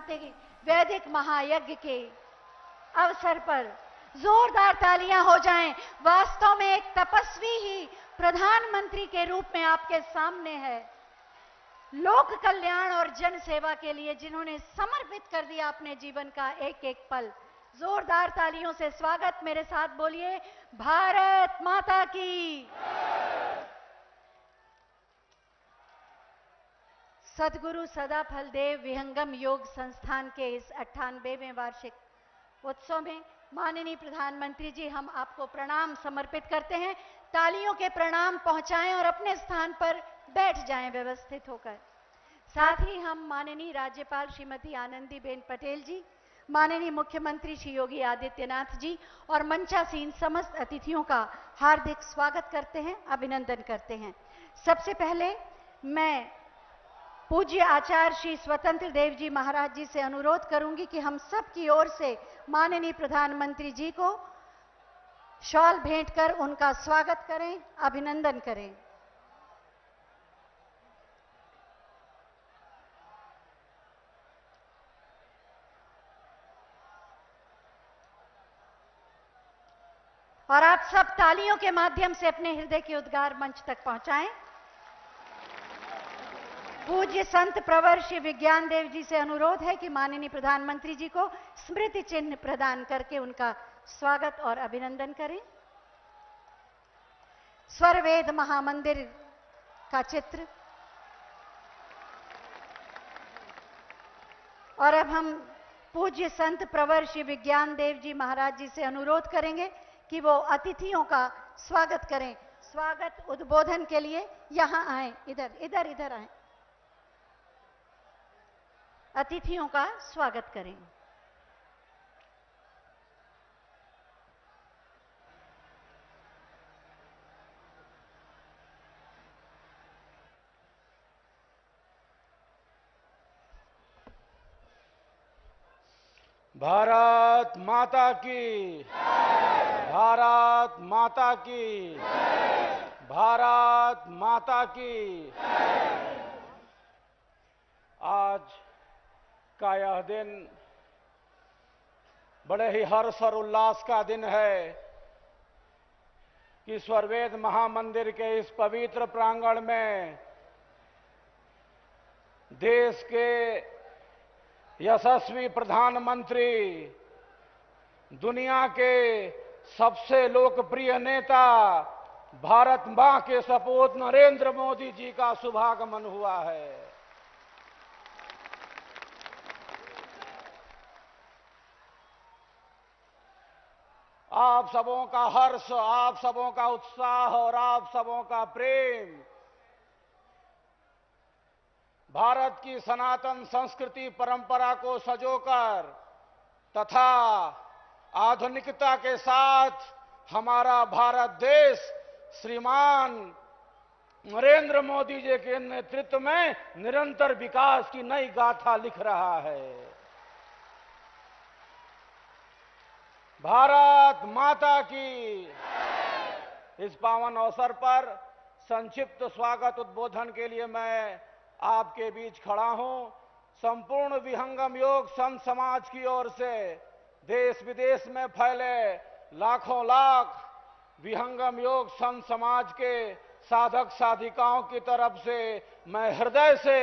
क्रांति वैदिक महायज्ञ के अवसर पर जोरदार तालियां हो जाएं। वास्तव में एक तपस्वी ही प्रधानमंत्री के रूप में आपके सामने है, लोक कल्याण और जन सेवा के लिए जिन्होंने समर्पित कर दिया अपने जीवन का एक एक पल। जोरदार तालियों से स्वागत। मेरे साथ बोलिए, भारत माता की। सद्गुरु सदाफल देव विहंगम योग संस्थान के इस 98वें वार्षिक उत्सव में माननीय प्रधानमंत्री जी, हम आपको प्रणाम समर्पित करते हैं। तालियों के प्रणाम पहुंचाएं और अपने स्थान पर बैठ जाएं व्यवस्थित होकर। साथ ही हम माननीय राज्यपाल श्रीमती आनंदीबेन पटेल जी, माननीय मुख्यमंत्री श्री योगी आदित्यनाथ जी और मंचासीन समस्त अतिथियों का हार्दिक स्वागत करते हैं, अभिनंदन करते हैं। सबसे पहले मैं पूज्य आचार्य श्री स्वतंत्र देव जी महाराज जी से अनुरोध करूंगी कि हम सब की ओर से माननीय प्रधानमंत्री जी को शॉल भेंट कर उनका स्वागत करें, अभिनंदन करें। और आप सब तालियों के माध्यम से अपने हृदय के उद्गार मंच तक पहुंचाएं। पूज्य संत प्रवर श्री विज्ञान देव जी से अनुरोध है कि माननीय प्रधानमंत्री जी को स्मृति चिन्ह प्रदान करके उनका स्वागत और अभिनंदन करें। स्वर वेद महामंदिर का चित्र। और अब हम पूज्य संत प्रवर श्री विज्ञान देव जी महाराज जी से अनुरोध करेंगे कि वो अतिथियों का स्वागत करें। स्वागत उद्बोधन के लिए यहां आए, इधर आए, अतिथियों का स्वागत करें। भारत माता की, भारत माता की, भारत माता की। आज का यह दिन बड़े ही हर्ष और उल्लास का दिन है कि स्वरवेद महामंदिर के इस पवित्र प्रांगण में देश के यशस्वी प्रधानमंत्री, दुनिया के सबसे लोकप्रिय नेता, भारत मां के सपूत नरेंद्र मोदी जी का शुभागमन हुआ है। आप सबों का हर्ष, आप सबों का उत्साह और आप सबों का प्रेम भारत की सनातन संस्कृति परंपरा को सजोकर तथा आधुनिकता के साथ हमारा भारत देश श्रीमान नरेंद्र मोदी जी के नेतृत्व में निरंतर विकास की नई गाथा लिख रहा है। भारत माता की। इस पावन अवसर पर संक्षिप्त स्वागत उद्बोधन के लिए मैं आपके बीच खड़ा हूं। संपूर्ण विहंगम योग संत समाज की ओर से देश विदेश में फैले लाखों लाख विहंगम योग संत समाज के साधक साधिकाओं की तरफ से मैं हृदय से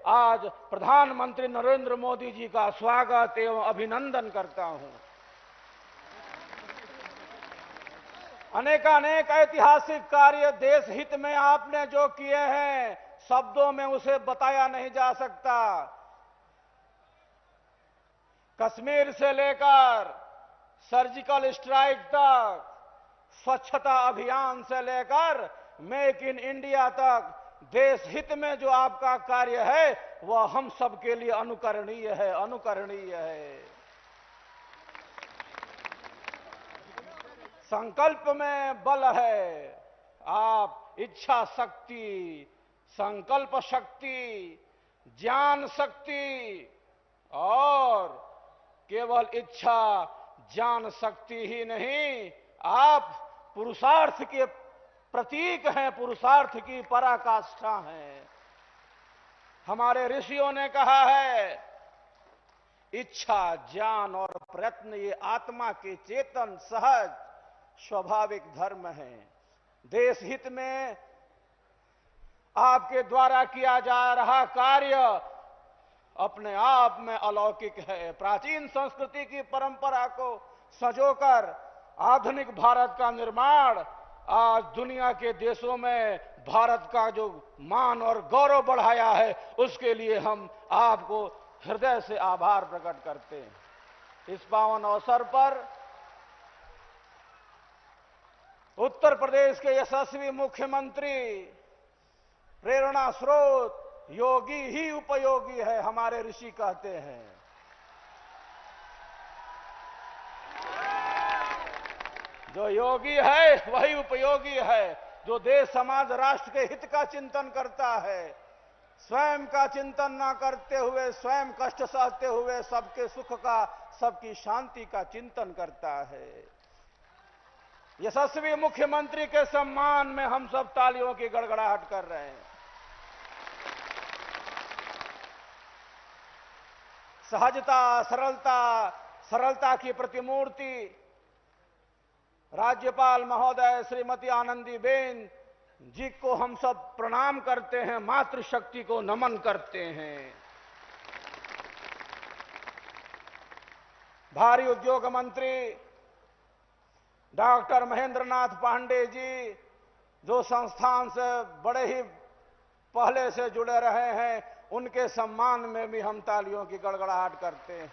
आज प्रधानमंत्री नरेंद्र मोदी जी का स्वागत एवं अभिनंदन करता हूं। अनेकानेक ऐतिहासिक कार्य देश हित में आपने जो किए हैं, शब्दों में उसे बताया नहीं जा सकता। कश्मीर से लेकर सर्जिकल स्ट्राइक तक, स्वच्छता अभियान से लेकर मेक इन इंडिया तक, देश हित में जो आपका कार्य है वह हम सबके लिए अनुकरणीय है, अनुकरणीय है। संकल्प में बल है। आप इच्छा शक्ति, संकल्प शक्ति, ज्ञान शक्ति और केवल इच्छा ज्ञान शक्ति ही नहीं, आप पुरुषार्थ के प्रतीक हैं, पुरुषार्थ की पराकाष्ठा हैं। हमारे ऋषियों ने कहा है इच्छा, ज्ञान और प्रयत्न ये आत्मा के चेतन, सहज, स्वाभाविक धर्म है। देश हित में आपके द्वारा किया जा रहा कार्य अपने आप में अलौकिक है। प्राचीन संस्कृति की परंपरा को संजोकर आधुनिक भारत का निर्माण आज दुनिया के देशों में भारत का जो मान और गौरव बढ़ाया है, उसके लिए हम आपको हृदय से आभार प्रकट करते हैं। इस पावन अवसर पर उत्तर प्रदेश के यशस्वी मुख्यमंत्री, प्रेरणा स्रोत, योगी ही उपयोगी है, हमारे ऋषि कहते हैं। जो योगी है वही उपयोगी है, जो देश, समाज, राष्ट्र के हित का चिंतन करता है, स्वयं का चिंतन न करते हुए, स्वयं कष्ट सहते हुए सबके सुख का, सबकी शांति का चिंतन करता है। यशस्वी मुख्यमंत्री के सम्मान में हम सब तालियों की गड़गड़ाहट कर रहे हैं। सहजता, सरलता की प्रतिमूर्ति राज्यपाल महोदय श्रीमती आनंदीबेन जी को हम सब प्रणाम करते हैं, मातृशक्ति को नमन करते हैं। भारी उद्योग मंत्री डॉक्टर महेंद्र नाथ पांडे जी, जो संस्थान से बड़े ही पहले से जुड़े रहे हैं, उनके सम्मान में भी हम तालियों की गड़गड़ाहट करते हैं।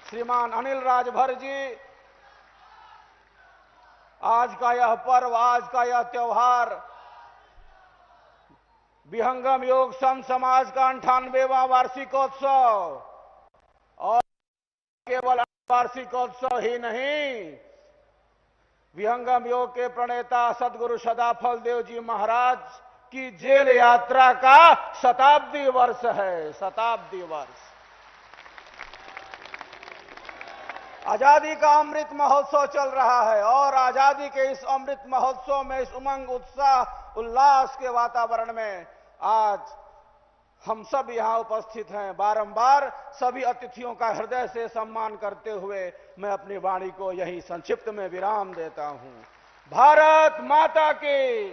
श्रीमान अनिल राजभर जी, आज का यह पर्व, आज का यह त्योहार विहंगम योग संत समाज का 98वां वार्षिकोत्सव, और केवल वार्षिकोत्सव ही नहीं, विहंगम योग के प्रणेता सदगुरु सदाफल देव जी महाराज की जेल यात्रा का शताब्दी वर्ष है। शताब्दी वर्ष। आजादी का अमृत महोत्सव चल रहा है, और आजादी के इस अमृत महोत्सव में, इस उमंग, उत्साह, उल्लास के वातावरण में आज हम सब यहां उपस्थित हैं। बारंबार सभी अतिथियों का हृदय से सम्मान करते हुए मैं अपनी वाणी को यही संक्षिप्त में विराम देता हूं। भारत माता की,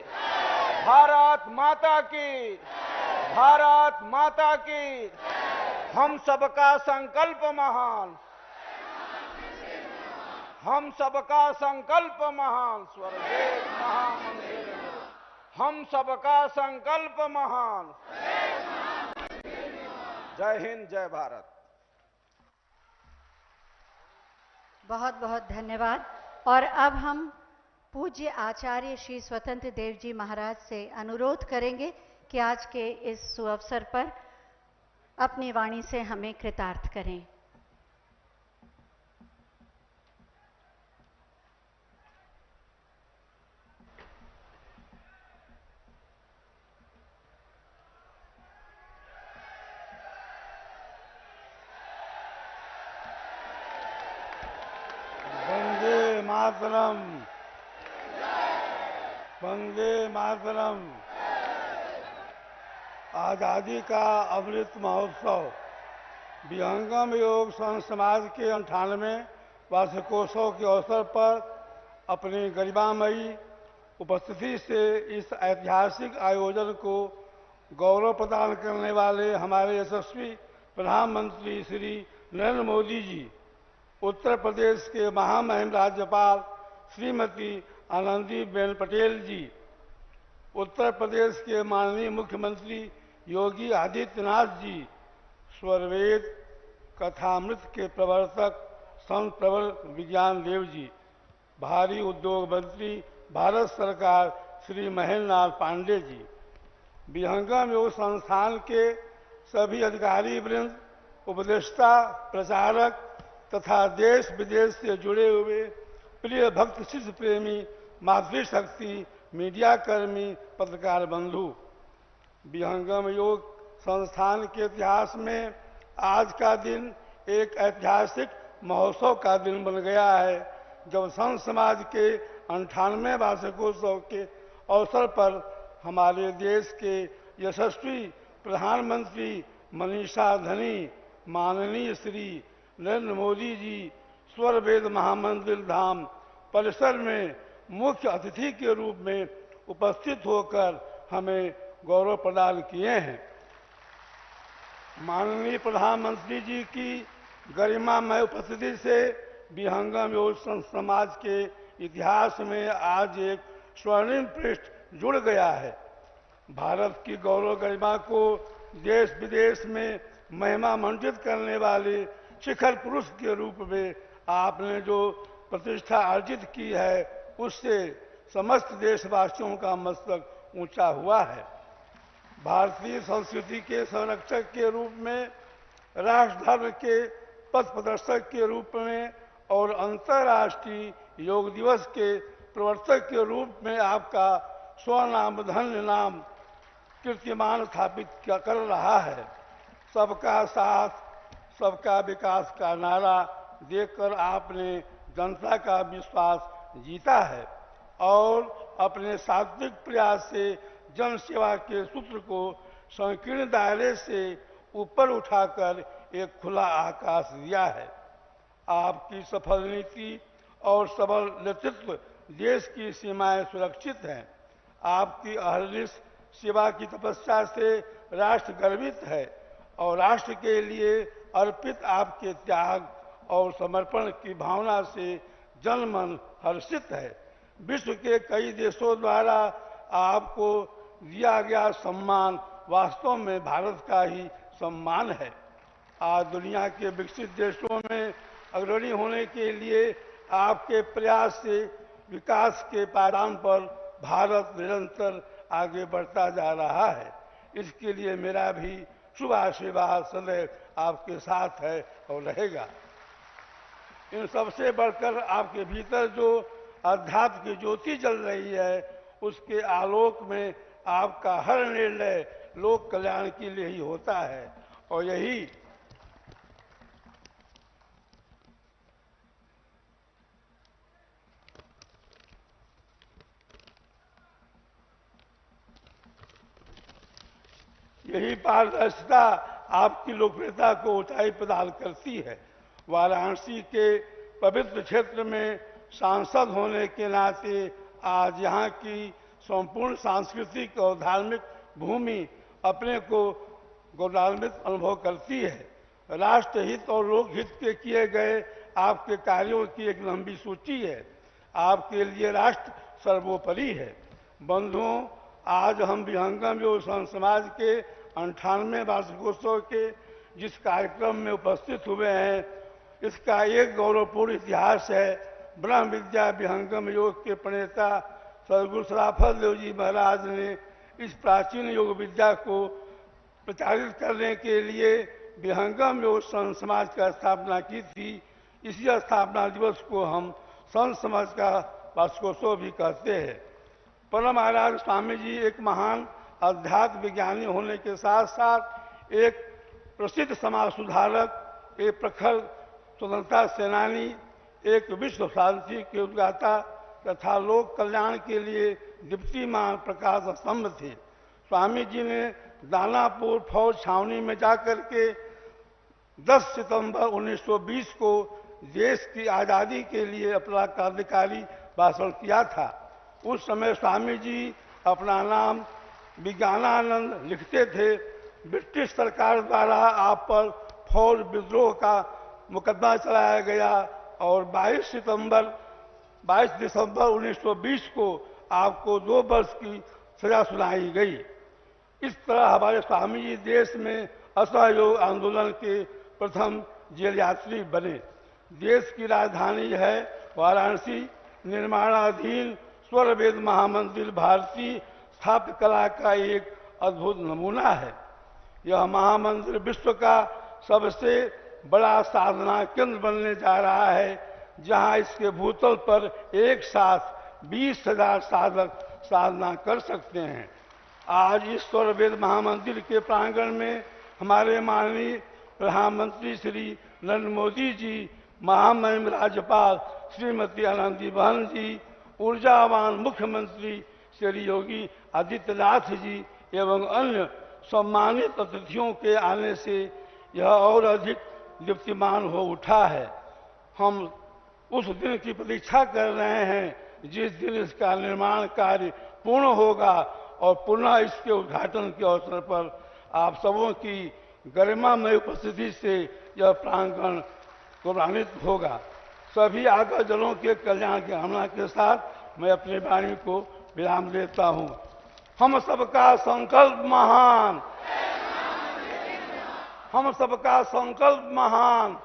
भारत माता की, भारत माता की। हम सबका संकल्प महान, हम सबका संकल्प महान। स्वर्गेश महामंदिर, हम सबका संकल्प महान। जय हिंद, जय भारत। बहुत बहुत धन्यवाद। और अब हम पूज्य आचार्य श्री स्वतंत्र देव जी महाराज से अनुरोध करेंगे कि आज के इस सुअवसर पर अपनी वाणी से हमें कृतार्थ करें। वंदे मातरम, वंदे मातरम। आजादी का अमृत महोत्सव विहंगम योग संत समाज के 98वें वार्षिकोत्सव के अवसर पर अपनी गरिमामयी उपस्थिति से इस ऐतिहासिक आयोजन को गौरव प्रदान करने वाले हमारे यशस्वी प्रधानमंत्री श्री नरेंद्र मोदी जी, उत्तर प्रदेश के महामहिम राज्यपाल श्रीमती आनंदीबेन पटेल जी, उत्तर प्रदेश के माननीय मुख्यमंत्री योगी आदित्यनाथ जी, स्वरवेद कथामृत के प्रवर्तक संत प्रवर विज्ञान देव जी, भारी उद्योग मंत्री भारत सरकार श्री महेंद्र नाथ पांडे जी, विहंगम योग संस्थान के सभी अधिकारी वृंद, उपदेष्टा, प्रचारक तथा देश विदेश से जुड़े हुए प्रिय भक्त, शिष्य प्रेमी, मातृशक्ति, मीडिया कर्मी, पत्रकार बंधु। विहंगम योग संस्थान के इतिहास में आज का दिन एक ऐतिहासिक महोत्सव का दिन बन गया है, जब संत समाज के 98वें वार्षिकोत्सव के अवसर पर हमारे देश के यशस्वी प्रधानमंत्री मनीषा धनी माननीय श्री नरेंद्र मोदी जी स्वर वेद महामंदिर धाम परिसर में मुख्य अतिथि के रूप में उपस्थित होकर हमें गौरव प्रदान किए हैं। माननीय प्रधानमंत्री जी की गरिमामय उपस्थिति से विहंगम योग समाज के इतिहास में आज एक स्वर्णिम पृष्ठ जुड़ गया है। भारत की गौरव गरिमा को देश विदेश में महिमा मंडित करने वाले शिखर पुरुष के रूप में आपने जो प्रतिष्ठा अर्जित की है, उससे समस्त देशवासियों का मस्तक ऊंचा हुआ है। भारतीय संस्कृति के संरक्षक के रूप में, राष्ट्र धर्म के पथ प्रदर्शक के रूप में और अंतर्राष्ट्रीय योग दिवस के प्रवर्तक के रूप में आपका स्वनाम धन्य नाम कीर्तिमान स्थापित कर रहा है। सबका साथ सबका विकास का नारा देकर आपने जनता का विश्वास जीता है और अपने सात्विक प्रयास से जन सेवा के सूत्र को संकीर्ण दायरे से ऊपर उठाकर एक खुला आकाश दिया है। आपकी सफल नीति और सबल नेतृत्व देश की सीमाएं सुरक्षित हैं। आपकी अहर्निश सेवा की तपस्या से राष्ट्र गर्वित है और राष्ट्र के लिए अर्पित आपके त्याग और समर्पण की भावना से जनमन हर्षित है। विश्व के कई देशों द्वारा आपको दिया गया सम्मान वास्तव में भारत का ही सम्मान है। आज दुनिया के विकसित देशों में अग्रणी होने के लिए आपके प्रयास से विकास के पायदान पर भारत निरंतर आगे बढ़ता जा रहा है। इसके लिए मेरा भी शुभ आशीर्वाद सदैव आपके साथ है और रहेगा। इन सबसे बढ़कर आपके भीतर जो अध्यात्म की ज्योति जल रही है, उसके आलोक में आपका हर निर्णय लोक कल्याण के लिए ही होता है और यही पारदर्शिता आपकी लोकप्रियता को ऊंचाई प्रदान करती है। वाराणसी के पवित्र क्षेत्र में सांसद होने के नाते आज यहाँ की संपूर्ण सांस्कृतिक और धार्मिक भूमि अपने को गौरवान्वित अनुभव करती है। राष्ट्रहित और लोकहित के किए गए आपके कार्यों की एक लंबी सूची है। आपके लिए राष्ट्र सर्वोपरि है। बंधुओं, आज हम विहंगम योग समाज के 98वें वार्षिकोत्सव के जिस कार्यक्रम में उपस्थित हुए हैं, इसका एक गौरवपूर्ण इतिहास है। ब्रह्म विद्या विहंगम योग के प्रणेता सदगुरु सराफत देव जी महाराज ने इस प्राचीन योग विद्या को प्रचारित करने के लिए विहंगम योग संत समाज का स्थापना की थी। इसी स्थापना दिवस को हम संत समाज का वार्षिकोत्सव भी कहते हैं। परम महाराज स्वामी जी एक महान अध्यात्म विज्ञानी होने के साथ साथ एक प्रसिद्ध समाज सुधारक, एक प्रखर स्वतंत्रता सेनानी, एक विश्व शांति के उद्गाता तथा लोक कल्याण के लिए दीप्तिमान प्रकाश स्तंभ थे। स्वामी जी ने दानापुर फौज छावनी में जाकर के 10 सितंबर 1920 को देश की आज़ादी के लिए अपना क्रांतिकारी भाषण किया था। उस समय स्वामी जी अपना नाम विज्ञानानंद लिखते थे। ब्रिटिश सरकार द्वारा आप पर फौज विद्रोह का मुकदमा चलाया गया और 22 दिसंबर 1920 को आपको 2 वर्ष की सजा सुनाई गई। इस तरह हमारे स्वामी जी देश में असहयोग आंदोलन के प्रथम जेल यात्री बने। देश की राजधानी है वाराणसी। निर्माणाधीन स्वर वेद महामंदिर भारतीय स्थापत्य कला का एक अद्भुत नमूना है। यह महामंदिर विश्व का सबसे बड़ा साधना केंद्र बनने जा रहा है, जहां इसके भूतल पर एक साथ 20,000 साधक साधना कर सकते हैं। आज इस स्वर वेद महामंदिर के प्रांगण में हमारे माननीय प्रधानमंत्री श्री नरेंद्र मोदी जी, महामहिम राज्यपाल श्रीमती आनंदीबेन जी, ऊर्जावान मुख्यमंत्री श्री योगी आदित्यनाथ जी एवं अन्य सम्मानित अतिथियों के आने से यह और अधिक दीप्तिमान हो उठा है। हम उस दिन की प्रतीक्षा कर रहे हैं जिस दिन इसका निर्माण कार्य पूर्ण होगा और पुनः इसके उद्घाटन के अवसर पर आप सबों की गरिमामय उपस्थिति से यह प्रांगण गौरवान्वित होगा। सभी आगा जलों के कल्याण की कामना के साथ मैं अपनी वाणी को विराम देता हूं। हम सबका संकल्प महान, हम सबका संकल्प महान,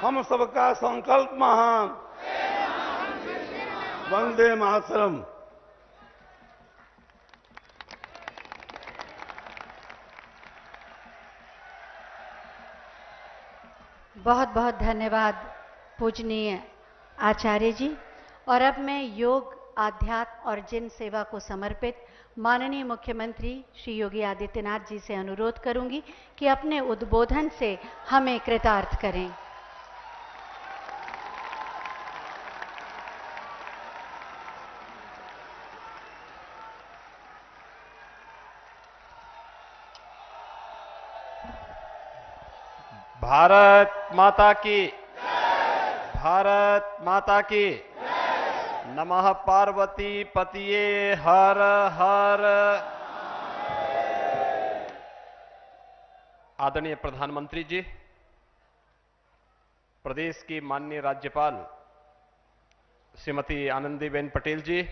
हम सबका संकल्प महान। वंदे मातरम। बहुत बहुत धन्यवाद पूजनीय आचार्य जी। और अब मैं योग, आध्यात्म और जन सेवा को समर्पित माननीय मुख्यमंत्री श्री योगी आदित्यनाथ जी से अनुरोध करूंगी कि अपने उद्बोधन से हमें कृतार्थ करें। भारत माता की, भारत माता की। नमः पार्वती पतिये हर हर। आदरणीय प्रधानमंत्री जी, प्रदेश की माननीय राज्यपाल श्रीमती आनंदीबेन पटेल जी,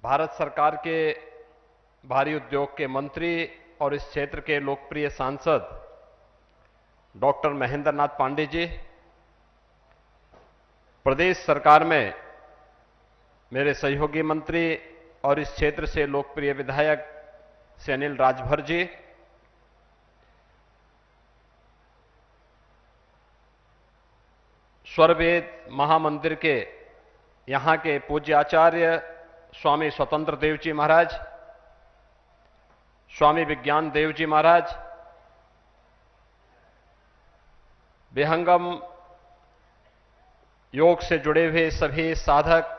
भारत सरकार के भारी उद्योग के मंत्री और इस क्षेत्र के लोकप्रिय सांसद डॉक्टर महेंद्र नाथ पांडे जी, प्रदेश सरकार में मेरे सहयोगी मंत्री और इस क्षेत्र से लोकप्रिय विधायक श्री अनिल राजभर जी, स्वरवेद महामंदिर के यहाँ के पूज्य आचार्य स्वामी स्वतंत्र देव जी महाराज, स्वामी विज्ञान देव जी महाराज, विहंगम योग से जुड़े हुए सभी साधक,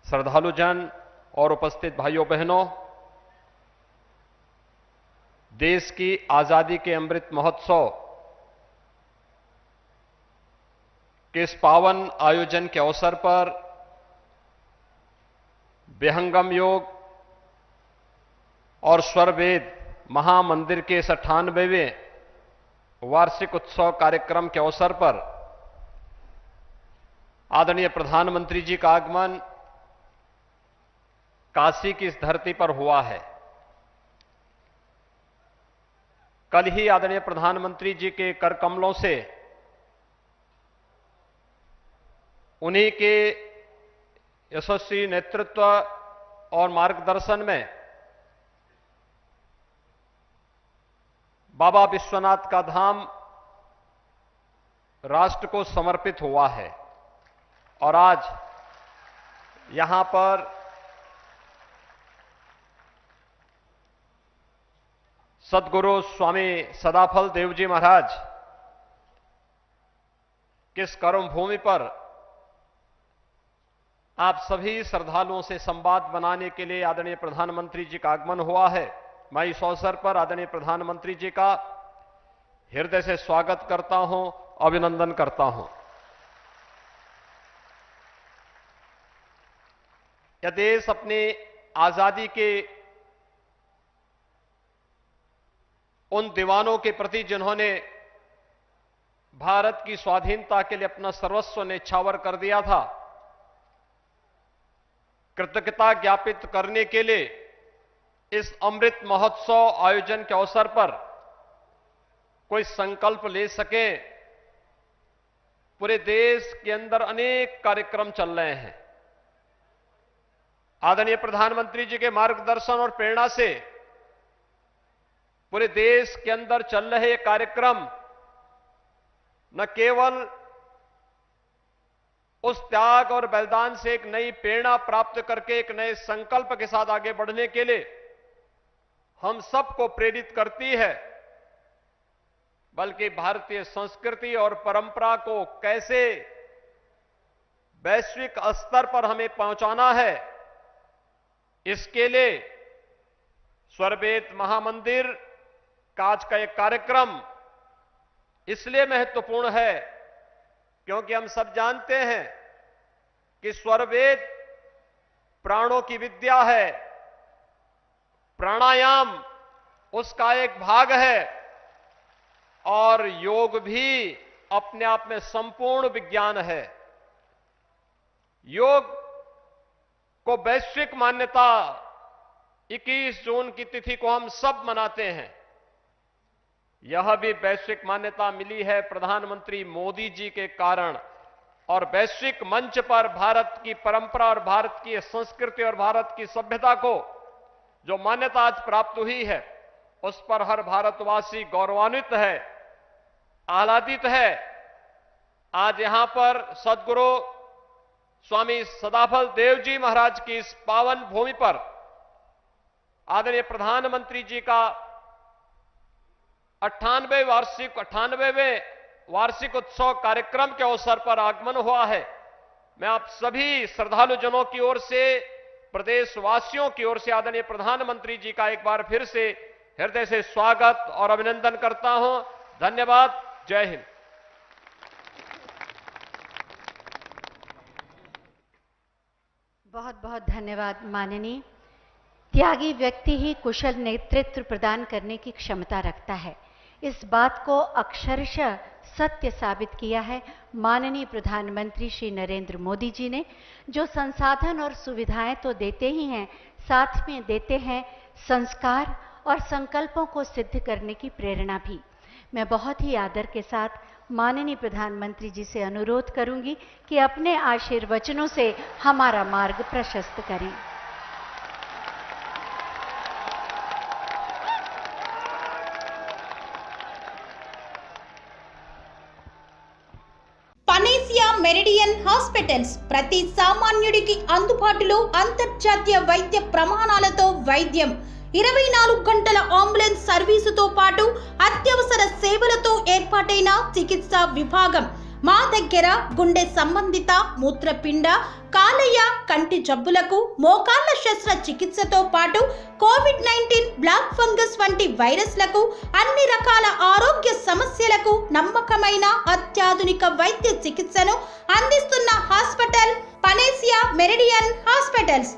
श्रद्धालुजन और उपस्थित भाइयों बहनों, देश की आजादी के अमृत महोत्सव के इस पावन आयोजन के अवसर पर विहंगम योग और स्वरवेद महामंदिर के 98वें वार्षिक उत्सव कार्यक्रम के अवसर पर आदरणीय प्रधानमंत्री जी का आगमन काशी की इस धरती पर हुआ है। कल ही आदरणीय प्रधानमंत्री जी के कर कमलों से उन्हीं के यशस्वी नेतृत्व और मार्गदर्शन में बाबा विश्वनाथ का धाम राष्ट्र को समर्पित हुआ है और आज यहां पर सद्गुरु स्वामी सदाफल देव जी महाराज किस कर्म भूमि पर आप सभी श्रद्धालुओं से संवाद बनाने के लिए आदरणीय प्रधानमंत्री जी का आगमन हुआ है। मैं इस अवसर पर आदरणीय प्रधानमंत्री जी का हृदय से स्वागत करता हूं, अभिनंदन करता हूं। यह देश अपनी आजादी के उन दीवानों के प्रति जिन्होंने भारत की स्वाधीनता के लिए अपना सर्वस्व न्यौछावर कर दिया था, कृतज्ञता ज्ञापित करने के लिए इस अमृत महोत्सव आयोजन के अवसर पर कोई संकल्प ले सके। पूरे देश के अंदर अनेक कार्यक्रम चल रहे हैं। आदरणीय प्रधानमंत्री जी के मार्गदर्शन और प्रेरणा से पूरे देश के अंदर चल रहे कार्यक्रम न केवल उस त्याग और बलिदान से एक नई प्रेरणा प्राप्त करके एक नए संकल्प के साथ आगे बढ़ने के लिए हम सबको प्रेरित करती है, बल्कि भारतीय संस्कृति और परंपरा को कैसे वैश्विक स्तर पर हमें पहुंचाना है, इसके लिए स्वरवेद महामंदिर का आज का एक कार्यक्रम इसलिए महत्वपूर्ण है क्योंकि हम सब जानते हैं कि स्वरवेद प्राणों की विद्या है, प्राणायाम उसका एक भाग है और योग भी अपने आप में संपूर्ण विज्ञान है। योग को वैश्विक मान्यता 21 जून की तिथि को हम सब मनाते हैं। यह भी वैश्विक मान्यता मिली है प्रधानमंत्री मोदी जी के कारण और वैश्विक मंच पर भारत की परंपरा और भारत की संस्कृति और भारत की सभ्यता को जो मान्यता आज प्राप्त हुई है उस पर हर भारतवासी गौरवान्वित है, आह्लादित है। आज यहां पर सद्गुरु स्वामी सदाफल देव जी महाराज की इस पावन भूमि पर आदरणीय प्रधानमंत्री जी का 98वें वार्षिक उत्सव कार्यक्रम के अवसर पर आगमन हुआ है। मैं आप सभी श्रद्धालुजनों की ओर से, प्रदेशवासियों की ओर से आदरणीय प्रधानमंत्री जी का एक बार फिर से हृदय से स्वागत और अभिनंदन करता हूं। धन्यवाद। जय हिंद। बहुत बहुत धन्यवाद माननीय। त्यागी व्यक्ति ही कुशल नेतृत्व प्रदान करने की क्षमता रखता है। इस बात को अक्षरशः सत्य साबित किया है माननीय प्रधानमंत्री श्री नरेंद्र मोदी जी ने, जो संसाधन और सुविधाएं तो देते ही हैं, साथ में देते हैं संस्कार और संकल्पों को सिद्ध करने की प्रेरणा भी। मैं बहुत ही आदर के साथ माननीय प्रधानमंत्री जी से अनुरोध करूंगी कि अपने आशीर्वचनों से हमारा मार्ग प्रशस्त करें। పనేసియా మెరిడియన్ హాస్పిటల్స్ ప్రతి సామాన్యుడికి అందుబాటులో అంతర్జాతీయ వైద్య ప్రమాణాలతో వైద్యం, 24 గంటల అంబులెన్స్ సర్వీసుతో పాటు అత్యవసర సేవలతో ఏర్పాటైన చికిత్సా విభాగం. మా దగ్గర గుండె సంబంధిత, మూత్రపిండ, కాలేయ, కంటి జబ్బులకు, మోకాళ్ల శస్త్ర చికిత్సతో పాటు కోవిడ్-19, బ్లాక్ ఫంగస్ వంటి వైరస్లకు, అన్ని రకాల ఆరోగ్య సమస్యలకు నమ్మకమైన అత్యాధునిక వైద్య చికిత్సను అందిస్తున్న హాస్పిటల్ పనేసియా మెరిడియన్ హాస్పిటల్స్.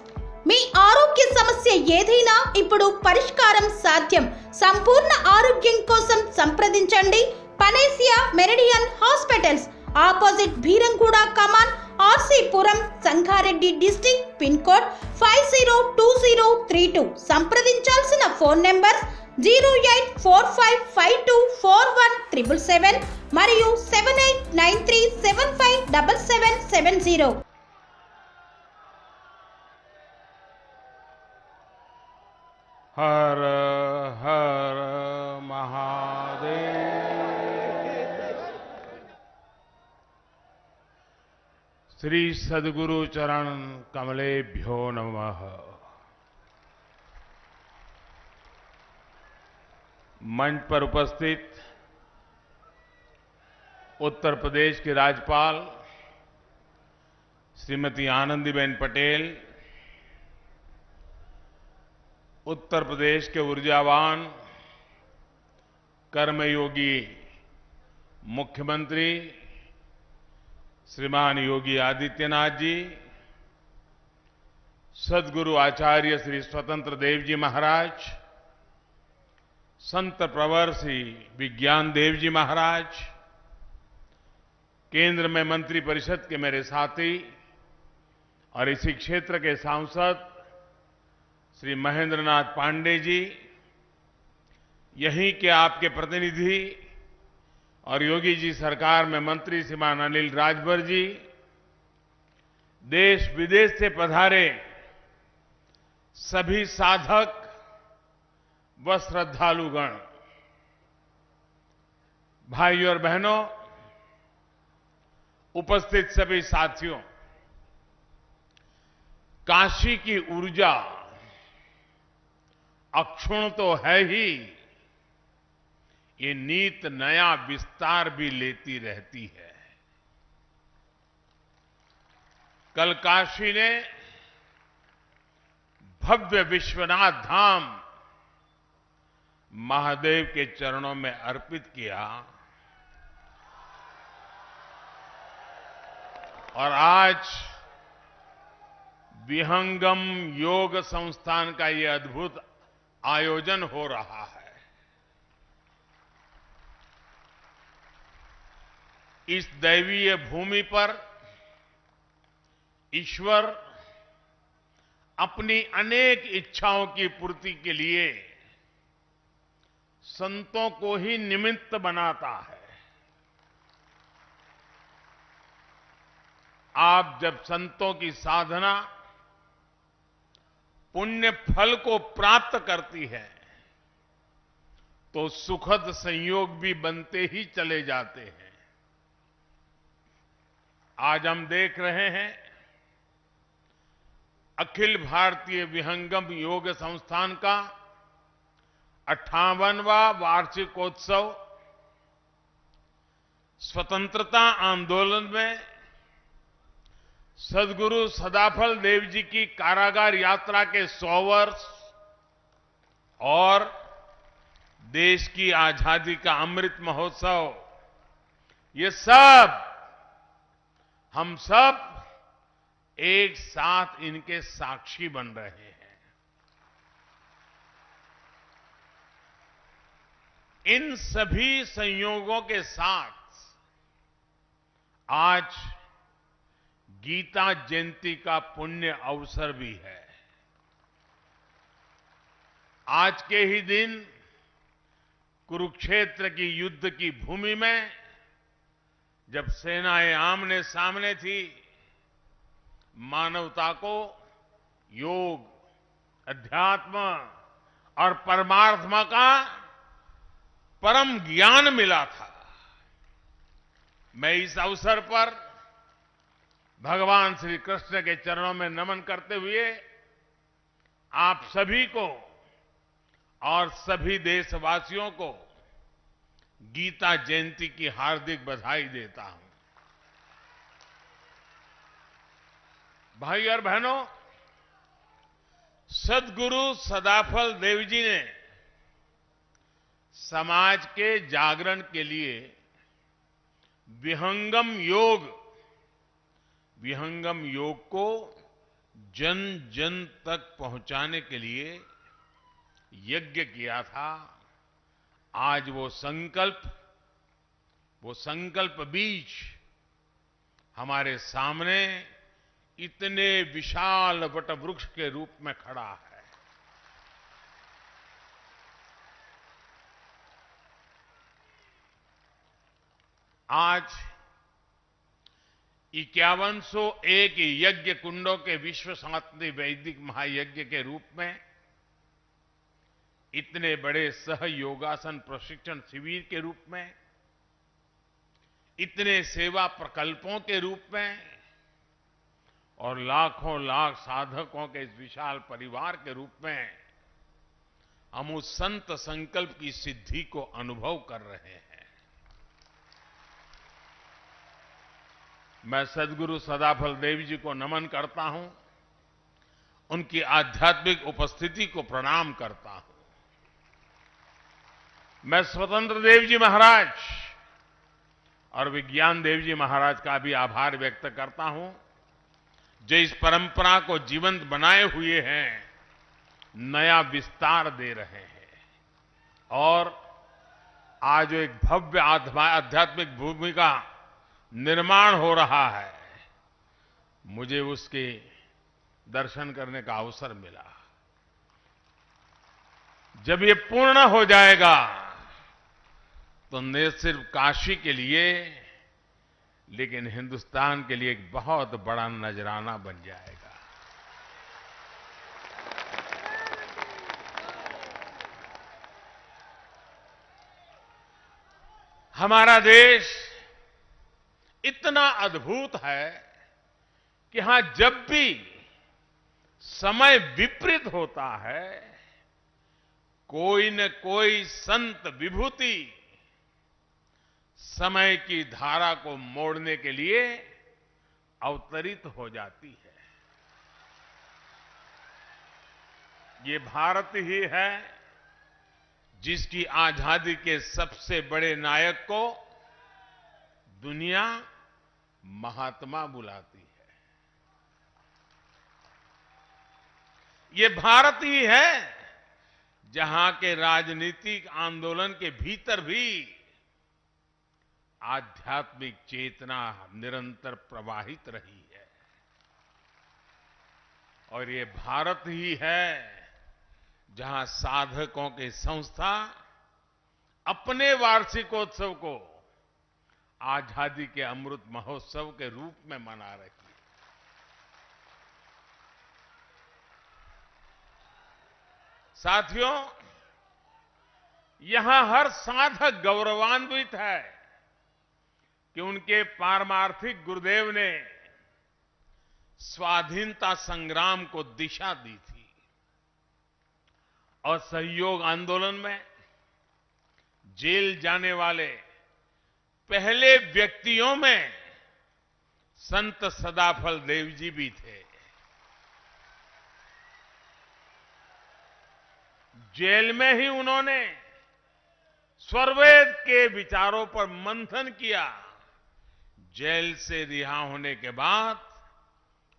మీ ఆరోగ్య సమస్య ఏదైనా ఇప్పుడు పరిష్కారం సాధ్యం. సంపూర్ణ ఆరోగ్యం కోసం సంప్రదించండి panacea meridian hospitals, opposite Bheeramguda కమాన్, RC Puram, Sangareddy district, pin code 502032. సంప్రదించాల్సిన ఫోన్ నెంబర్ 0845524177 మరియు 7893757770. हर हर महादेव। श्री सद्गुरु चरण कमलेभ्यो नमः। मंच पर उपस्थित उत्तर प्रदेश की राज्यपाल श्रीमती आनंदीबेन पटेल, उत्तर प्रदेश के ऊर्जावान कर्मयोगी मुख्यमंत्री श्रीमान योगी आदित्यनाथ जी, सद्गुरु आचार्य श्री स्वतंत्र देव जी महाराज, संत प्रवर श्री विज्ञान देव जी महाराज, केंद्र में मंत्री परिषद के मेरे साथी और इसी क्षेत्र के सांसद श्री महेंद्रनाथ पांडे जी, यहीं के आपके प्रतिनिधि और योगी जी सरकार में मंत्री श्रीमान अनिल राजभर जी, देश विदेश से पधारे सभी साधक व श्रद्धालुगण, भाइयों और बहनों, उपस्थित सभी साथियों, काशी की ऊर्जा अक्षुण तो है ही, ये नीत नया विस्तार भी लेती रहती है। कल काशी ने भव्य विश्वनाथ धाम महादेव के चरणों में अर्पित किया और आज विहंगम योग संस्थान का ये अद्भुत आयोजन हो रहा है। इस दैवीय भूमि पर ईश्वर अपनी अनेक इच्छाओं की पूर्ति के लिए संतों को ही निमित्त बनाता है। आप जब संतों की साधना पुण्य फल को प्राप्त करती है तो सुखद संयोग भी बनते ही चले जाते हैं। आज हम देख रहे हैं अखिल भारतीय विहंगम योग संस्थान का 58वां वार्षिकोत्सव स्वतंत्रता आंदोलन में सद्गुरु सदाफल देव जी की कारागार यात्रा के 100 वर्ष और देश की आजादी का अमृत महोत्सव, ये सब हम सब एक साथ इनके साक्षी बन रहे हैं। इन सभी संयोगों के साथ आज गीता जयंती का पुण्य अवसर भी है। आज के ही दिन कुरुक्षेत्र की युद्ध की भूमि में जब सेनाएं आमने सामने थी, मानवता को योग, अध्यात्म और परमात्मा का परम ज्ञान मिला था। मैं इस अवसर पर भगवान श्री कृष्ण के चरणों में नमन करते हुए आप सभी को और सभी देशवासियों को गीता जयंती की हार्दिक बधाई देता हूं। भाई और बहनों, सद्गुरु सदाफल देव जी ने समाज के जागरण के लिए विहंगम योग को जन जन तक पहुंचाने के लिए यज्ञ किया था। आज वो संकल्प बीज हमारे सामने इतने विशाल वटवृक्ष के रूप में खड़ा है। आज 5101 यज्ञ कुंडों के विश्व शांति वैदिक महायज्ञ के रूप में, इतने बड़े सहयोगासन प्रशिक्षण शिविर के रूप में, इतने सेवा प्रकल्पों के रूप में और लाखों लाख साधकों के इस विशाल परिवार के रूप में हम उस संत संकल्प की सिद्धि को अनुभव कर रहे हैं। मैं सद्गुरु सदाफल देव जी को नमन करता हूं, उनकी आध्यात्मिक उपस्थिति को प्रणाम करता हूं। मैं स्वतंत्र देव जी महाराज और विज्ञान देव जी महाराज का भी आभार व्यक्त करता हूं, जो इस परंपरा को जीवंत बनाए हुए हैं, नया विस्तार दे रहे हैं और आज एक भव्य आध्यात्मिक भूमि का निर्माण हो रहा है। मुझे उसके दर्शन करने का अवसर मिला। जब ये पूर्ण हो जाएगा तो न सिर्फ काशी के लिए लेकिन हिंदुस्तान के लिए एक बहुत बड़ा नजराना बन जाएगा। हमारा देश इतना अद्भुत है कि हां, जब भी समय विपरीत होता है, कोई न कोई संत विभूति समय की धारा को मोड़ने के लिए अवतरित हो जाती है। ये भारत ही है जिसकी आजादी के सबसे बड़े नायक को दुनिया महात्मा बुलाती है। ये भारत ही है जहां के राजनीतिक आंदोलन के भीतर भी आध्यात्मिक चेतना निरंतर प्रवाहित रही है। और ये भारत ही है जहां साधकों की संस्था अपने वार्षिकोत्सव को आजादी के अमृत महोत्सव के रूप में मना रही है। साथियों, यहां हर साधक गौरवान्वित है कि उनके पारमार्थिक गुरुदेव ने स्वाधीनता संग्राम को दिशा दी थी और सहयोग आंदोलन में जेल जाने वाले पहले व्यक्तियों में संत सदाफल देव जी भी थे। जेल में ही उन्होंने स्वरवेद के विचारों पर मंथन किया। जेल से रिहा होने के बाद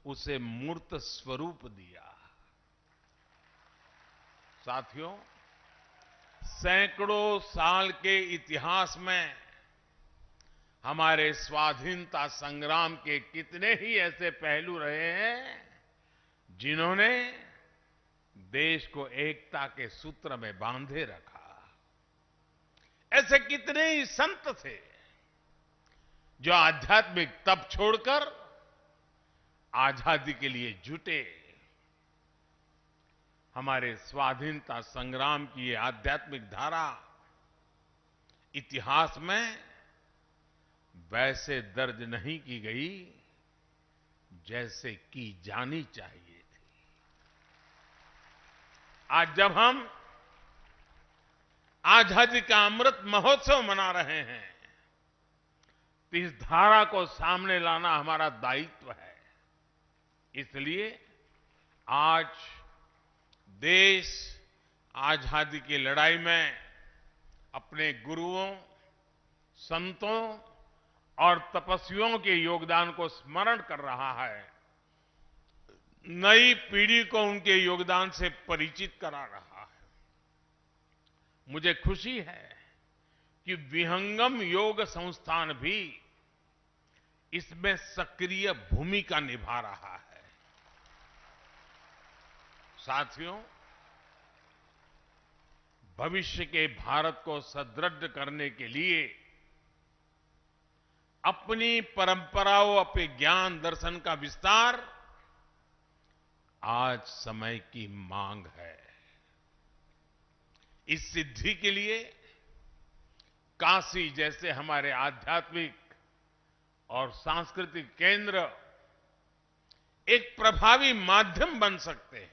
उसे मूर्त स्वरूप दिया। साथियों, सैकड़ों साल के इतिहास में हमारे स्वाधीनता संग्राम के कितने ही ऐसे पहलू रहे हैं जिन्होंने देश को एकता के सूत्र में बांधे रखा। ऐसे कितने ही संत थे जो आध्यात्मिक तप छोड़कर आजादी के लिए जुटे। हमारे स्वाधीनता संग्राम की ये आध्यात्मिक धारा इतिहास में वैसे दर्ज नहीं की गई जैसे की जानी चाहिए थी। आज जब हम आजादी का अमृत महोत्सव मना रहे हैं तो इस धारा को सामने लाना हमारा दायित्व है। इसलिए आज देश आजादी की लड़ाई में अपने गुरुओं, संतों और तपस्वियों के योगदान को स्मरण कर रहा है। नई पीढ़ी को उनके योगदान से परिचित करा रहा है। मुझे खुशी है कि विहंगम योग संस्थान भी इसमें सक्रिय भूमिका निभा रहा है। साथियों, भविष्य के भारत को सुदृढ़ करने के लिए अपनी परंपराओं, अपने ज्ञान दर्शन का विस्तार आज समय की मांग है। इस सिद्धि के लिए काशी जैसे हमारे आध्यात्मिक और सांस्कृतिक केंद्र एक प्रभावी माध्यम बन सकते हैं।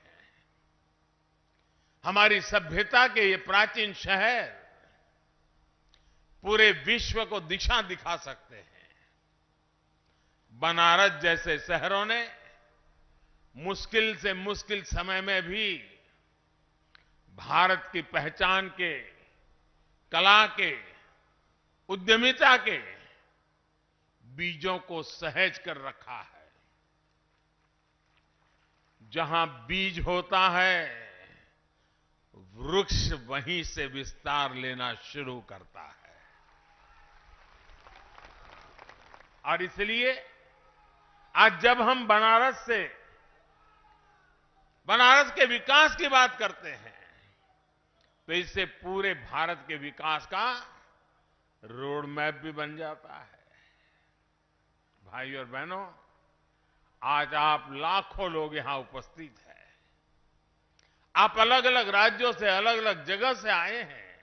हमारी सभ्यता के ये प्राचीन शहर पूरे विश्व को दिशा दिखा सकते हैं। बनारस जैसे शहरों ने मुश्किल से मुश्किल समय में भी भारत की पहचान के, कला के, उद्यमिता के बीजों को सहेज कर रखा है। जहां बीज होता है, वृक्ष वहीं से विस्तार लेना शुरू करता है। और इसलिए आज जब हम बनारस के विकास की बात करते हैं तो इससे पूरे भारत के विकास का रोड मैप भी बन जाता है। भाई और बहनों, आज आप लाखों लोग यहां उपस्थित हैं। आप अलग अलग राज्यों से, अलग अलग जगह से आए हैं।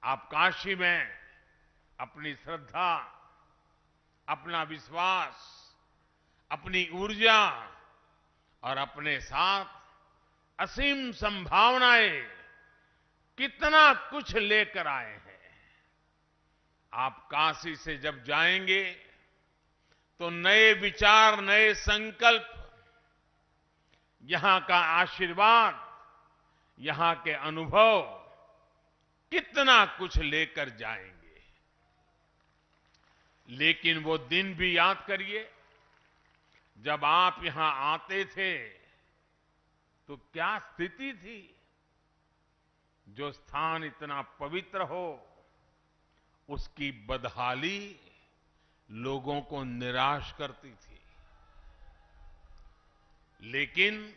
आप काशी में अपनी श्रद्धा, अपना विश्वास, अपनी ऊर्जा और अपने साथ असीम संभावनाएं कितना कुछ लेकर आए हैं। आप काशी से जब जाएंगे तो नए विचार, नए संकल्प, यहां का आशीर्वाद, यहां के अनुभव कितना कुछ लेकर जाएंगे। लेकिन वो दिन भी याद करिए, जब आप यहां आते थे तो क्या स्थिति थी। जो स्थान इतना पवित्र हो, उसकी बदहाली लोगों को निराश करती थी। लेकिन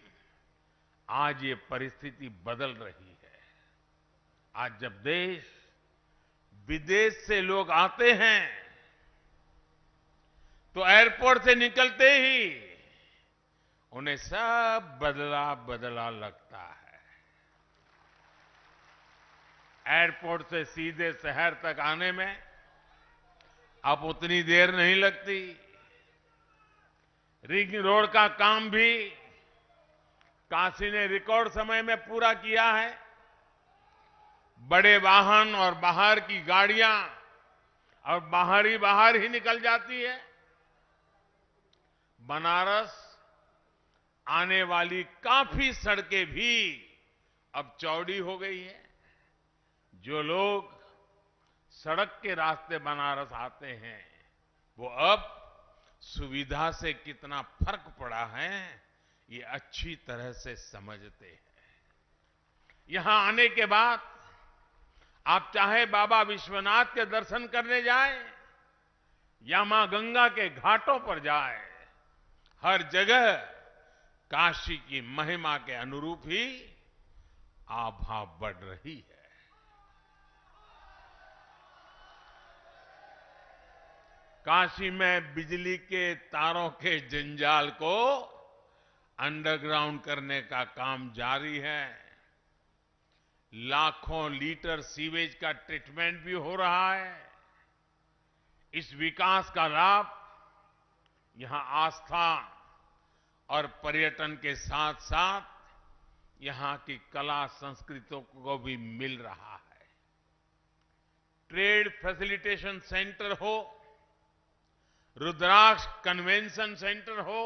आज ये परिस्थिति बदल रही है। आज जब देश विदेश से लोग आते हैं तो एयरपोर्ट से निकलते ही उन्हें सब बदला बदला लगता है। एयरपोर्ट से सीधे शहर तक आने में अब उतनी देर नहीं लगती। रिंग रोड का काम भी काशी ने रिकॉर्ड समय में पूरा किया है। बड़े वाहन और बाहर की गाड़ियां और बाहर ही निकल जाती है। बनारस आने वाली काफी सड़कें भी अब चौड़ी हो गई है। जो लोग सड़क के रास्ते बनारस आते हैं, वो अब सुविधा से कितना फर्क पड़ा है, ये अच्छी तरह से समझते हैं। यहां आने के बाद आप चाहे बाबा विश्वनाथ के दर्शन करने जाएं या मां गंगा के घाटों पर जाएं, हर जगह काशी की महिमा के अनुरूप ही आभा बढ़ रही है। काशी में बिजली के तारों के जंजाल को अंडरग्राउंड करने का काम जारी है। लाखों लीटर सीवेज का ट्रीटमेंट भी हो रहा है। इस विकास का लाभ यहां आस्था और पर्यटन के साथ साथ यहां की कला संस्कृतियों को भी मिल रहा है। ट्रेड फैसिलिटेशन सेंटर हो, रुद्राक्ष कन्वेंशन सेंटर हो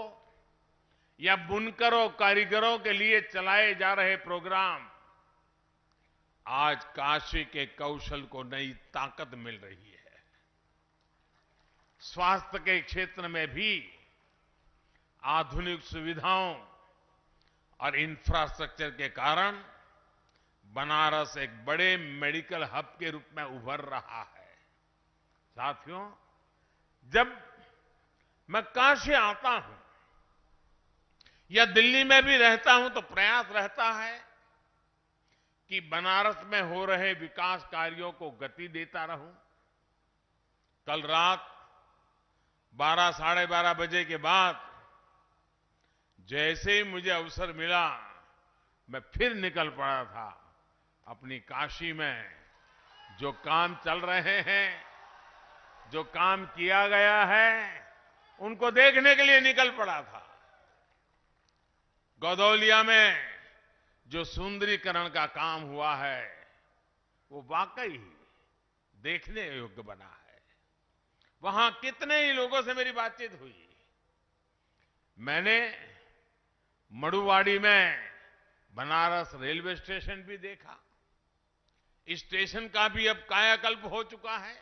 या बुनकरों कारीगरों के लिए चलाए जा रहे प्रोग्राम, आज काशी के कौशल को नई ताकत मिल रही है। स्वास्थ्य के क्षेत्र में भी आधुनिक सुविधाओं और इंफ्रास्ट्रक्चर के कारण बनारस एक बड़े मेडिकल हब के रूप में उभर रहा है। साथियों, जब मैं काशी आता हूं या दिल्ली में भी रहता हूं तो प्रयास रहता है कि बनारस में हो रहे विकास कार्यों को गति देता रहूं। कल रात 12 साढ़े 12 बजे के बाद जैसे ही मुझे अवसर मिला, मैं फिर निकल पड़ा था। अपनी काशी में जो काम चल रहे हैं, जो काम किया गया है, उनको देखने के लिए निकल पड़ा था। गौदौलिया में जो सुंदरीकरण का काम हुआ है, वो वाकई देखने योग्य बना है। वहां कितने ही लोगों से मेरी बातचीत हुई। मैंने मड़ुवाड़ी में बनारस रेलवे स्टेशन भी देखा। इस स्टेशन का भी अब कायाकल्प हो चुका है।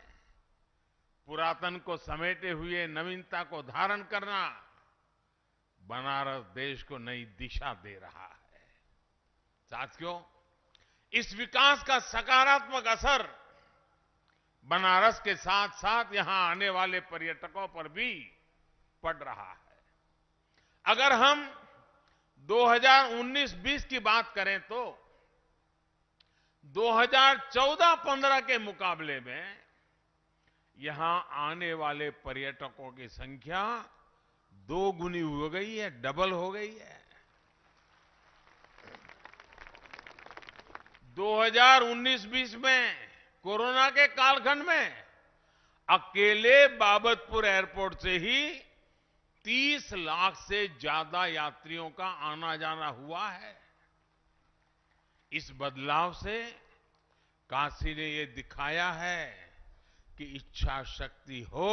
पुरातन को समेटे हुए नवीनता को धारण करना बनारस देश को नई दिशा दे रहा है। साथियों, इस विकास का सकारात्मक असर बनारस के साथ साथ यहां आने वाले पर्यटकों पर भी पड़ रहा है। अगर हम 2019-20 की बात करें तो 2014-15 के मुकाबले में यहां आने वाले पर्यटकों की संख्या 2 गुनी हो गई है, डबल हो गई है। 2019-20 में कोरोना के कालखंड में अकेले बाबतपुर एयरपोर्ट से ही 30 लाख से ज्यादा यात्रियों का आना जाना हुआ है। इस बदलाव से काशी ने ये दिखाया है कि इच्छा शक्ति हो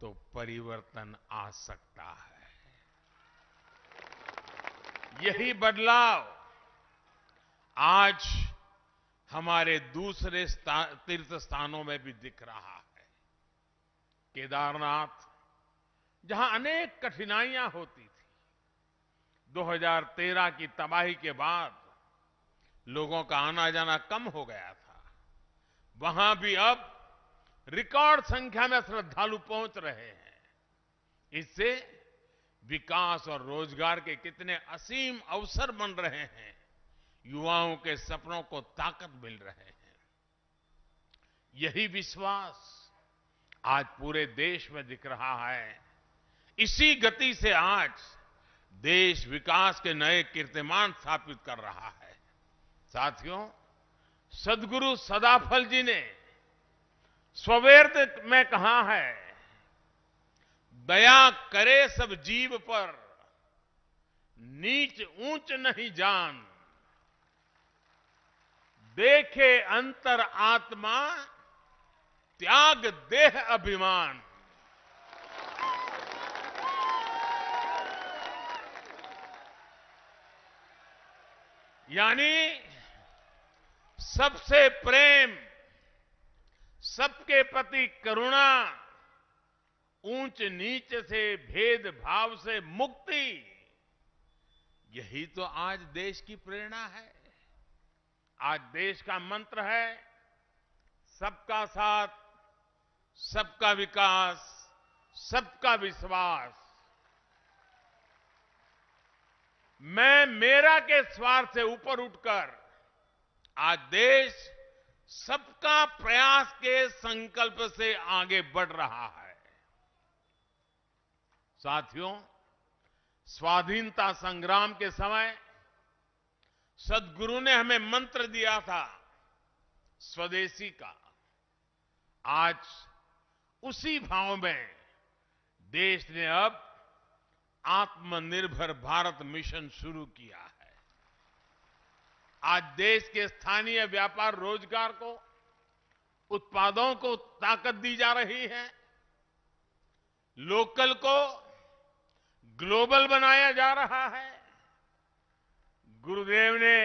तो परिवर्तन आ सकता है। यही बदलाव आज हमारे दूसरे तीर्थ स्थानों में भी दिख रहा है। केदारनाथ, जहां अनेक कठिनाइयां होती थी, 2013 की तबाही के बाद लोगों का आना जाना कम हो गया था। वहां भी अब रिकॉर्ड संख्या में श्रद्धालु पहुंच रहे हैं। इससे विकास और रोजगार के कितने असीम अवसर बन रहे हैं, युवाओं के सपनों को ताकत मिल रहे हैं। यही विश्वास आज पूरे देश में दिख रहा है। इसी गति से आज देश विकास के नए कीर्तिमान स्थापित कर रहा है। साथियों, सद्गुरु सदाफल जी ने स्ववेद में कहा है, दया करे सब जीव पर, नीच ऊंच नहीं जान, देखे अंतर आत्मा, त्याग देह अभिमान। यानी सबसे प्रेम, सबके प्रति करुणा, ऊंच नीच से भेदभाव से मुक्ति, यही तो आज देश की प्रेरणा है। आज देश का मंत्र है सबका साथ, सबका विकास, सबका विश्वास। मैं मेरा के स्वार्थ से ऊपर उठकर आज देश सबका प्रयास के संकल्प से आगे बढ़ रहा है। साथियों, स्वाधीनता संग्राम के समय सद्गुरु ने हमें मंत्र दिया था स्वदेशी का। आज उसी भाव में देश ने अब आत्मनिर्भर भारत मिशन शुरू किया है। आज देश के स्थानीय व्यापार रोजगार को, उत्पादों को ताकत दी जा रही है। लोकल को ग्लोबल बनाया जा रहा है। गुरुदेव ने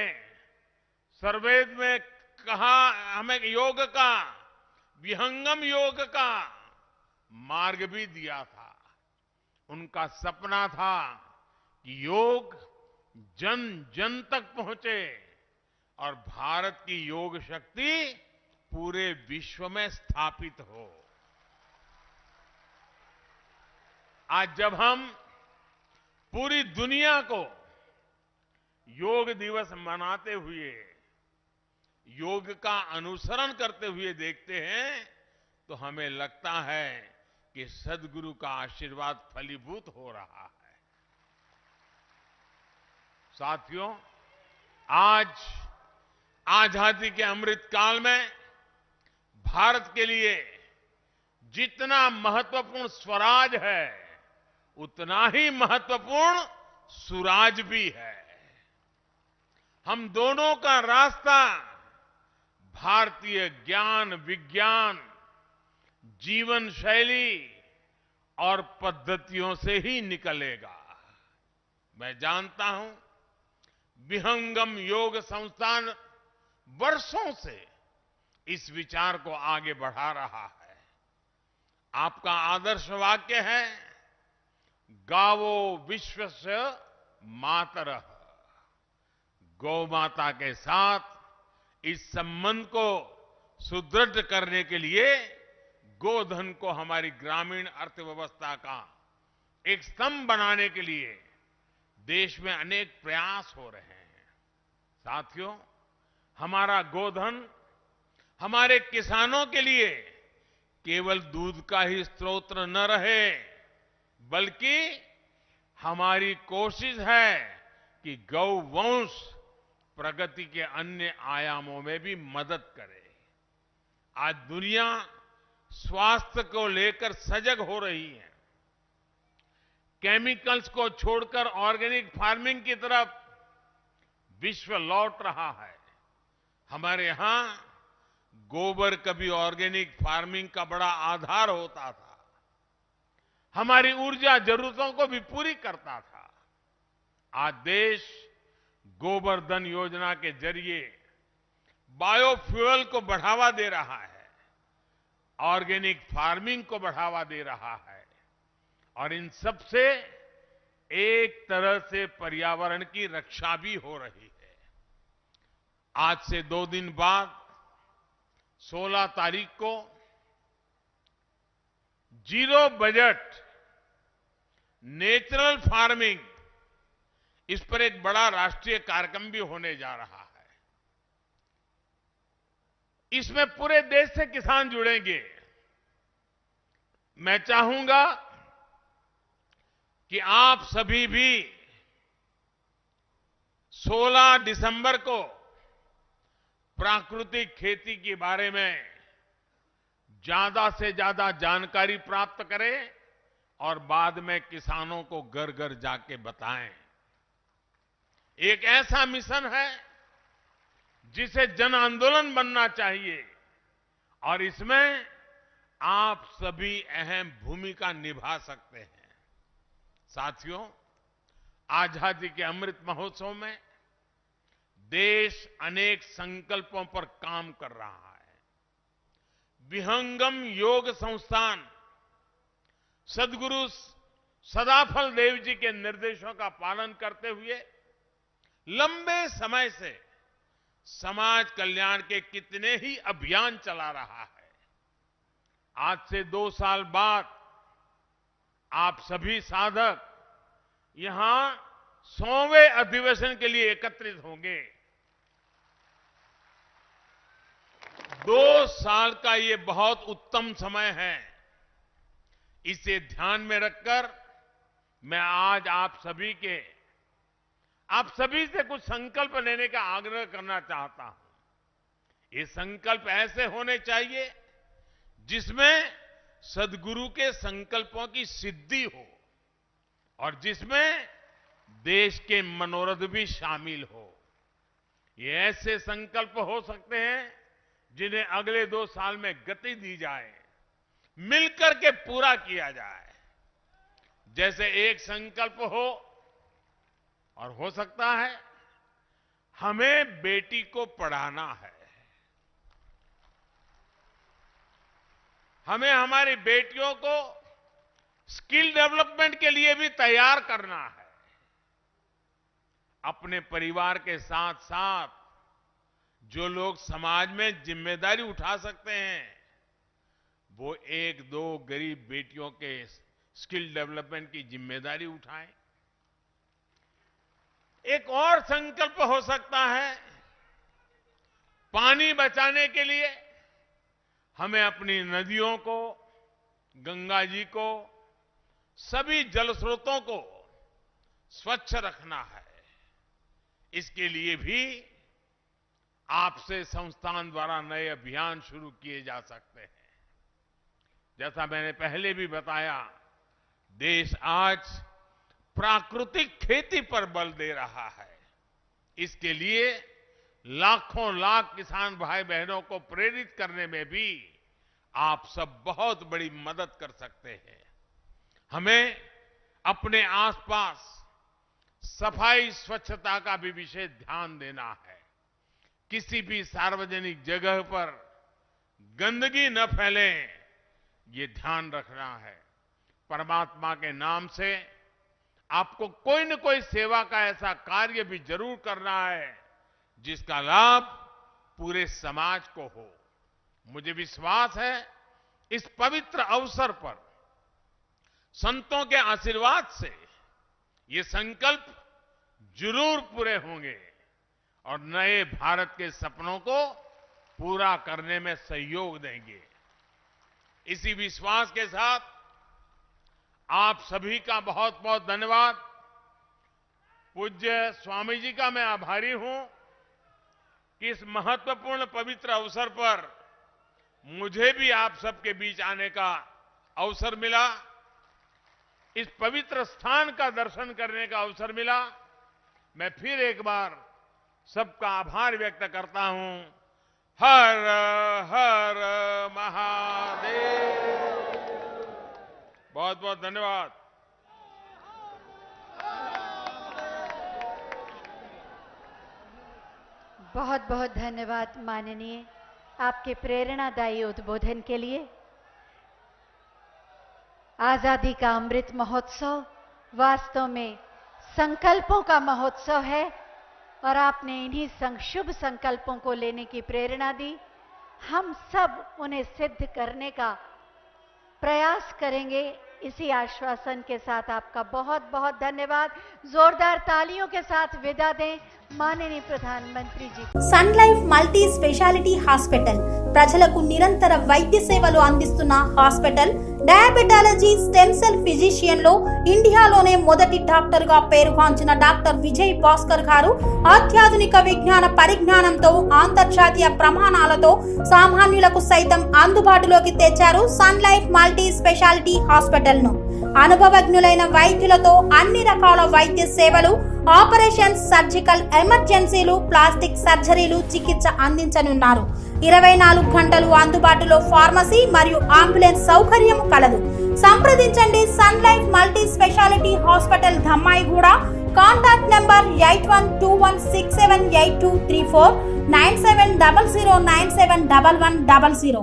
सर्ववेद में कहा, हमें योग का, विहंगम योग का मार्ग भी दिया था। उनका सपना था कि योग जन जन तक पहुंचे और भारत की योग शक्ति पूरे विश्व में स्थापित हो। आज जब हम पूरी दुनिया को योग दिवस मनाते हुए, योग का अनुसरण करते हुए देखते हैं, तो हमें लगता है कि सद्गुरु का आशीर्वाद फलीभूत हो रहा है। साथियों, आज आजादी के अमृत काल में भारत के लिए जितना महत्वपूर्ण स्वराज है, उतना ही महत्वपूर्ण सुराज भी है। हम दोनों का रास्ता भारतीय ज्ञान, विज्ञान, जीवन शैली और पद्धतियों से ही निकलेगा। मैं जानता हूं, विहंगम योग संस्थान वर्षों से इस विचार को आगे बढ़ा रहा है। आपका आदर्श वाक्य है, गावो विश्वस्य मातरः। गौ माता के साथ इस संबंध को सुदृढ़ करने के लिए गोधन को हमारी ग्रामीण अर्थव्यवस्था का एक स्तंभ बनाने के लिए देश में अनेक प्रयास हो रहे हैं। साथियों, हमारा गोधन हमारे किसानों के लिए केवल दूध का ही स्रोत न रहे, बल्कि हमारी कोशिश है कि गौवंश प्रगति के अन्य आयामों में भी मदद करे। आज दुनिया स्वास्थ्य को लेकर सजग हो रही है। केमिकल्स को छोड़कर ऑर्गेनिक फार्मिंग की तरफ विश्व लौट रहा है। हमारे यहां गोबर कभी ऑर्गेनिक फार्मिंग का बड़ा आधार होता था, हमारी ऊर्जा जरूरतों को भी पूरी करता था। आज देश गोबर धन योजना के जरिए बायोफ्यूल को बढ़ावा दे रहा है, ऑर्गेनिक फार्मिंग को बढ़ावा दे रहा है और इन सब से एक तरह से पर्यावरण की रक्षा भी हो रही है। आज से 2 दिन बाद 16 तारीख को जीरो बजट नेचुरल फार्मिंग, इस पर एक बड़ा राष्ट्रीय कार्यक्रम भी होने जा रहा है। इसमें पूरे देश से किसान जुड़ेंगे। मैं चाहूंगा कि आप सभी भी 16 दिसंबर को प्राकृतिक खेती के बारे में ज्यादा से ज्यादा जानकारी प्राप्त करें और बाद में किसानों को घर घर जाके बताएं। एक ऐसा मिशन है जिसे जन आंदोलन बनना चाहिए और इसमें आप सभी अहम भूमिका निभा सकते हैं। साथियों, आजादी के अमृत महोत्सव में देश अनेक संकल्पों पर काम कर रहा है। विहंगम योग संस्थान सदगुरु सदाफल देव जी के निर्देशों का पालन करते हुए लंबे समय से समाज कल्याण के कितने ही अभियान चला रहा है। आज से 2 साल बाद आप सभी साधक यहां 100वें अधिवेशन के लिए एकत्रित होंगे। 2 साल का ये बहुत उत्तम समय है। इसे ध्यान में रखकर मैं आज आप सभी से कुछ संकल्प लेने का आग्रह करना चाहता हूं। ये संकल्प ऐसे होने चाहिए जिसमें सदगुरु के संकल्पों की सिद्धि हो और जिसमें देश के मनोरथ भी शामिल हो। ये ऐसे संकल्प हो सकते हैं जिन्हें अगले 2 साल में गति दी जाए, मिलकर के पूरा किया जाए। जैसे एक संकल्प हो और हो सकता है हमें बेटी को पढ़ाना है, हमें हमारी बेटियों को स्किल डेवलपमेंट के लिए भी तैयार करना है। अपने परिवार के साथ साथ जो लोग समाज में जिम्मेदारी उठा सकते हैं वो 1-2 गरीब बेटियों के स्किल डेवलपमेंट की जिम्मेदारी उठाएं। एक और संकल्प हो सकता है, पानी बचाने के लिए हमें अपनी नदियों को, गंगा जी को, सभी जल स्रोतों को स्वच्छ रखना है। इसके लिए भी आपसे संस्थान द्वारा नए अभियान शुरू किए जा सकते हैं। जैसा मैंने पहले भी बताया, देश आज प्राकृतिक खेती पर बल दे रहा है। इसके लिए लाखों लाख किसान भाई बहनों को प्रेरित करने में भी आप सब बहुत बड़ी मदद कर सकते हैं। हमें अपने आसपास सफाई स्वच्छता का भी विशेष ध्यान देना है। किसी भी सार्वजनिक जगह पर गंदगी न फैले, ये ध्यान रखना है। परमात्मा के नाम से आपको कोई न कोई सेवा का ऐसा कार्य भी जरूर करना है जिसका लाभ पूरे समाज को हो। मुझे विश्वास है इस पवित्र अवसर पर संतों के आशीर्वाद से ये संकल्प जरूर पूरे होंगे और नए भारत के सपनों को पूरा करने में सहयोग देंगे। इसी विश्वास के साथ आप सभी का बहुत बहुत धन्यवाद। पूज्य स्वामी जी का मैं आभारी हूं कि इस महत्वपूर्ण पवित्र अवसर पर मुझे भी आप सबके बीच आने का अवसर मिला, इस पवित्र स्थान का दर्शन करने का अवसर मिला। मैं फिर एक बार सबका आभार व्यक्त करता हूं। हर हर महादेव। बहुत बहुत धन्यवाद। बहुत बहुत धन्यवाद माननीय आपके प्रेरणादायी उद्बोधन के लिए। आजादी का अमृत महोत्सव वास्तव में संकल्पों का महोत्सव है और आपने इन्हीं शुभ संकल्पों को लेने की प्रेरणा दी। हम सब उन्हें सिद्ध करने का प्रयास करेंगे। इसी आश्वासन के साथ आपका बहुत बहुत धन्यवाद। जोरदार तालियों के साथ विदा दें माननीय प्रधानमंत्री ji. Sun Life multi speciality hospital ప్రజలకు నిరంతర వైద్య సేవలు అందిస్తున్న hospital. Diabetology, stem cell physician లో ఇండియాలోనే మొదటి డాక్టర్ గా పేరుగాంచిన డాక్టర్ విజయ్ భాస్కర్ గారు అత్యాధునిక విజ్ఞాన పరిజ్ఞానంతో అంతర్జాతీయ ప్రమాణాలతో సామాన్యులకు సైతం అందుబాటులోకి తెచ్చారు Sun Life multi speciality Hospital ను. అనుభవజ్ఞులైన వైద్యులతో అన్ని రకాల వైద్య సేవలు, ఆపరేషన్స్, సర్జికల్ ఎమర్జెన్సీలు, ప్లాస్టిక్ సర్జరీలు, చికిత్స అందించనున్నారు. 24 గంటలు అందుబాటులో ఫార్మసీ మరియు అంబులెన్స్ సౌకర్యం కలదు. సంప్రదించండి Sun Life multi speciality Hospital, Dammaiguda. Contact number 8121678234, 9700971100.